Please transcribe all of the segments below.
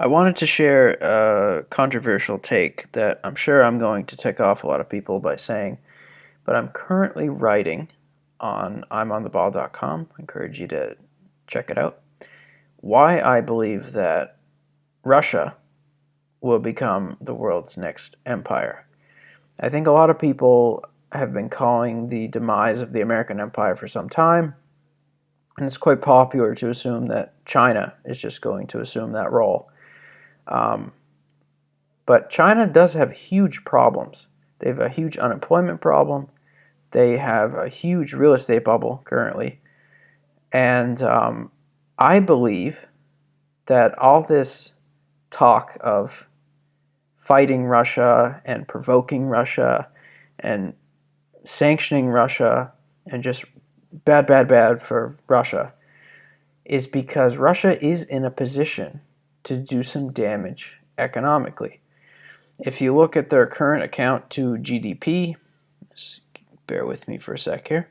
I wanted to share a controversial take that I'm sure I'm going to tick off a lot of people by saying, but I'm currently writing on imontheball.com. I encourage you to check it out. Why I believe that Russia will become the world's next empire. I think a lot of people have been calling the demise of the American empire for some time, and it's quite popular to assume that China is just going to assume that role. Um, But China does have huge problems. They have a huge unemployment problem. They have a huge real estate bubble currently. And I believe that all this talk of fighting Russia and provoking Russia and sanctioning Russia and just bad, bad, bad for Russia is because Russia is in a position to do some damage economically. If you look at their current account to GDP, just bear with me for a sec here,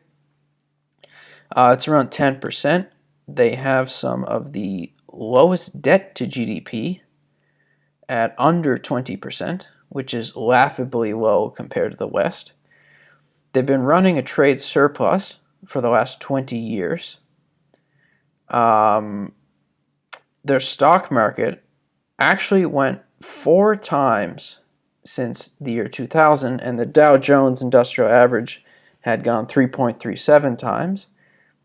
it's around 10%. They have some of the lowest debt to GDP at under 20%, which is laughably low compared to the West. They've been running a trade surplus for the last 20 years. Their stock market actually went 4 times since the year 2000, and the Dow Jones Industrial Average had gone 3.37 times.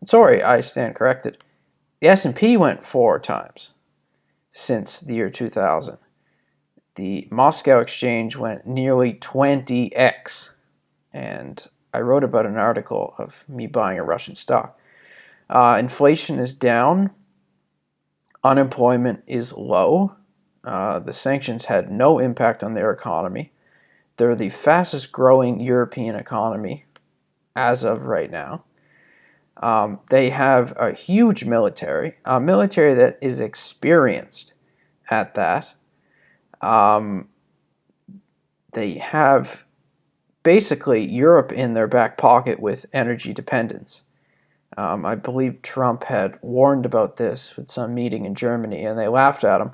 Sorry, I stand corrected. The S&P went 4 times since the year 2000. The Moscow Exchange went nearly 20x, and I wrote about an article of me buying a Russian stock. Inflation is down. Unemployment is low. The sanctions had no impact on their economy. They're the fastest growing European economy as of right now. They have a huge military, a military that is experienced at that. They have basically Europe in their back pocket with energy dependence. I believe Trump had warned about this at some meeting in Germany, and they laughed at him.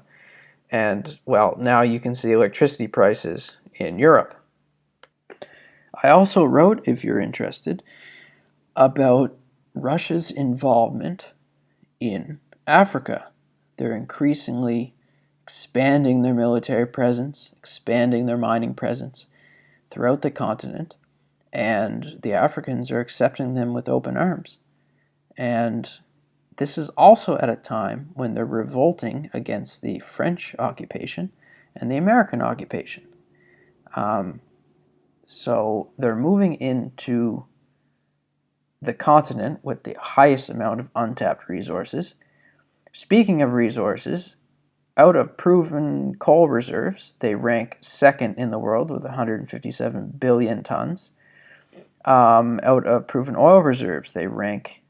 And, well, now you can see electricity prices in Europe. I also wrote, if you're interested, about Russia's involvement in Africa. They're increasingly expanding their military presence, expanding their mining presence throughout the continent, and the Africans are accepting them with open arms. And this is also at a time when they're revolting against the French occupation and the American occupation. So they're moving into the continent with the highest amount of untapped resources. Speaking of resources, out of proven coal reserves, they rank second in the world with 157 billion tons. Out of proven oil reserves, they rank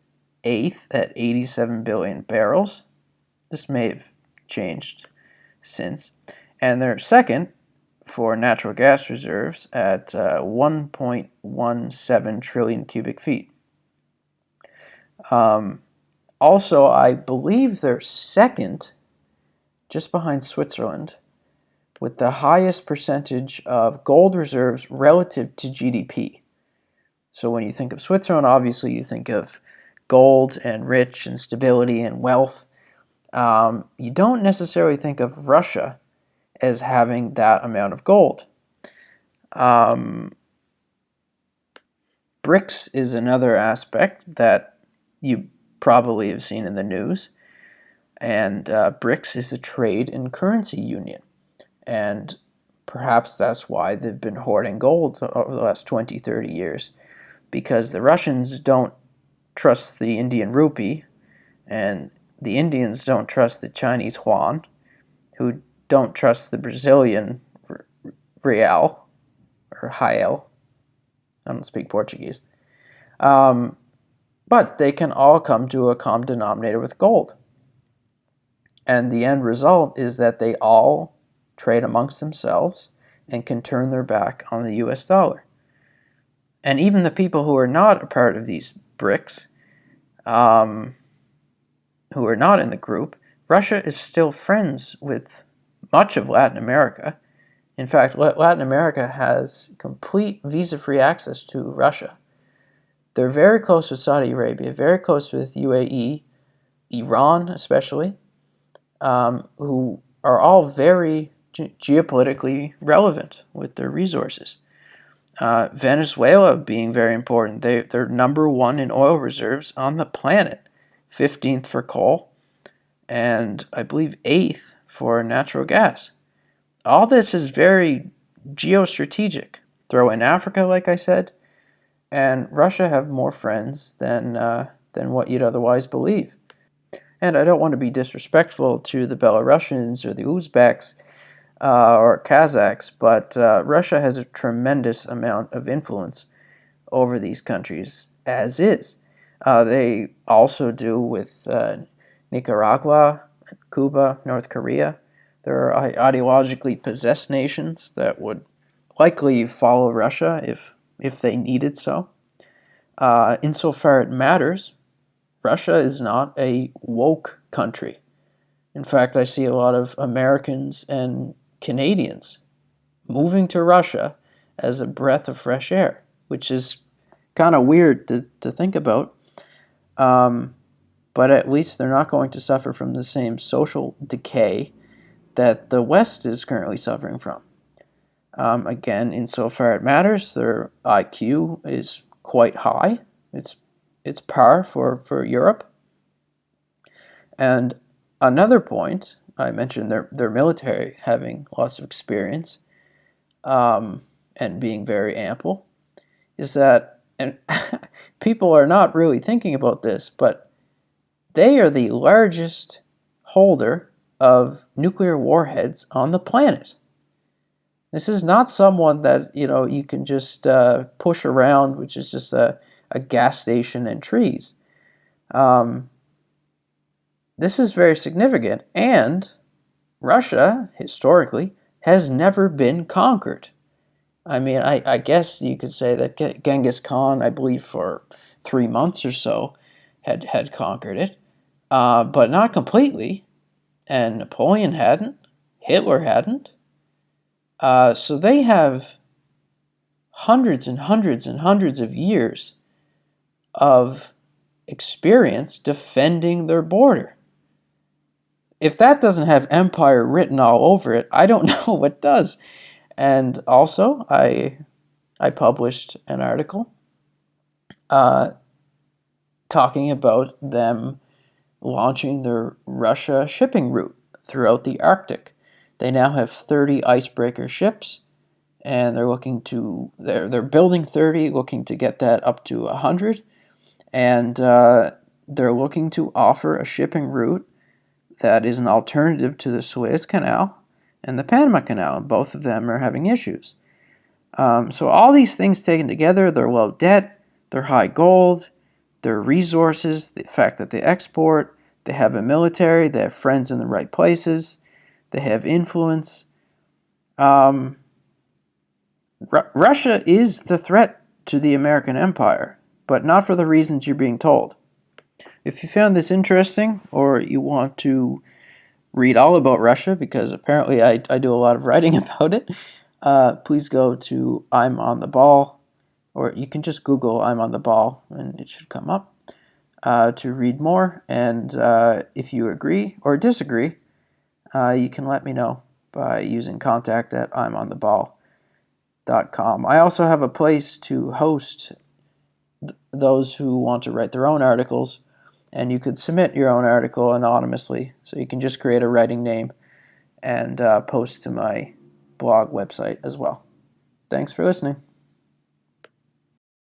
eighth at 87 billion barrels. This may have changed since. And they're second for natural gas reserves at 1.17 trillion cubic feet. Also, I believe they're second, just behind Switzerland, with the highest percentage of gold reserves relative to GDP. So when you think of Switzerland, obviously you think of gold and rich and stability and wealth. You don't necessarily think of Russia as having that amount of gold. BRICS is another aspect that you probably have seen in the news. And BRICS is a trade and currency union. And perhaps that's why they've been hoarding gold over the last 20, 30 years. Because the Russians don't trust the Indian rupee, and the Indians don't trust the Chinese yuan, who don't trust the Brazilian real, or real. I don't speak Portuguese. But they can all come to a common denominator with gold. And the end result is that they all trade amongst themselves and can turn their back on the US dollar. And even the people who are not a part of these BRICS, who are not in the group, Russia is still friends with much of Latin America. In fact, Latin America has complete visa-free access to Russia. They're very close with Saudi Arabia, very close with UAE, Iran especially, who are all very geopolitically relevant with their resources. Venezuela being very important. They're number one in oil reserves on the planet, 15th for coal, and I believe 8th for natural gas. All this is very geostrategic. Throw in Africa, like I said, and Russia have more friends than what you'd otherwise believe. And I don't want to be disrespectful to the Belarusians or the Uzbeks or Kazakhs, but Russia has a tremendous amount of influence over these countries as is. They also do with Nicaragua, Cuba, North Korea. They're ideologically possessed nations that would likely follow Russia if they needed so. Insofar it matters, Russia is not a woke country. In fact, I see a lot of Americans and Canadians moving to Russia as a breath of fresh air, which is kind of weird to think about. But at least they're not going to suffer from the same social decay that the West is currently suffering from. Again, insofar it matters, their IQ is quite high. It's par for Europe. And another point, I mentioned their military having lots of experience and being very ample, is that, and people are not really thinking about this, but they are the largest holder of nuclear warheads on the planet. This is not someone that you can just push around, which is just a gas station and trees. This is very significant, and Russia, historically, has never been conquered. I mean, I guess you could say that Genghis Khan, I believe for 3 months or so, had conquered it, but not completely, and Napoleon hadn't, Hitler hadn't. So they have hundreds and hundreds and hundreds of years of experience defending their border. If that doesn't have empire written all over it, I don't know what does. And also, I published an article talking about them launching their Russia shipping route throughout the Arctic. They now have 30 icebreaker ships, and they're building 30, looking to get that up to 100, and they're looking to offer a shipping route that is an alternative to the Suez Canal and the Panama Canal, and both of them are having issues. So all these things taken together, their low debt, their high gold, their resources, the fact that they export, they have a military, they have friends in the right places, they have influence. Russia is the threat to the American empire, but not for the reasons you're being told. If you found this interesting, or you want to read all about Russia, because apparently I do a lot of writing about it, please go to I'm on the Ball, or you can just Google I'm on the Ball, and it should come up to read more. And if you agree or disagree, you can let me know by using contact at imontheball.com. I also have a place to host those who want to write their own articles, and you could submit your own article anonymously. So you can just create a writing name and post to my blog website as well. Thanks for listening.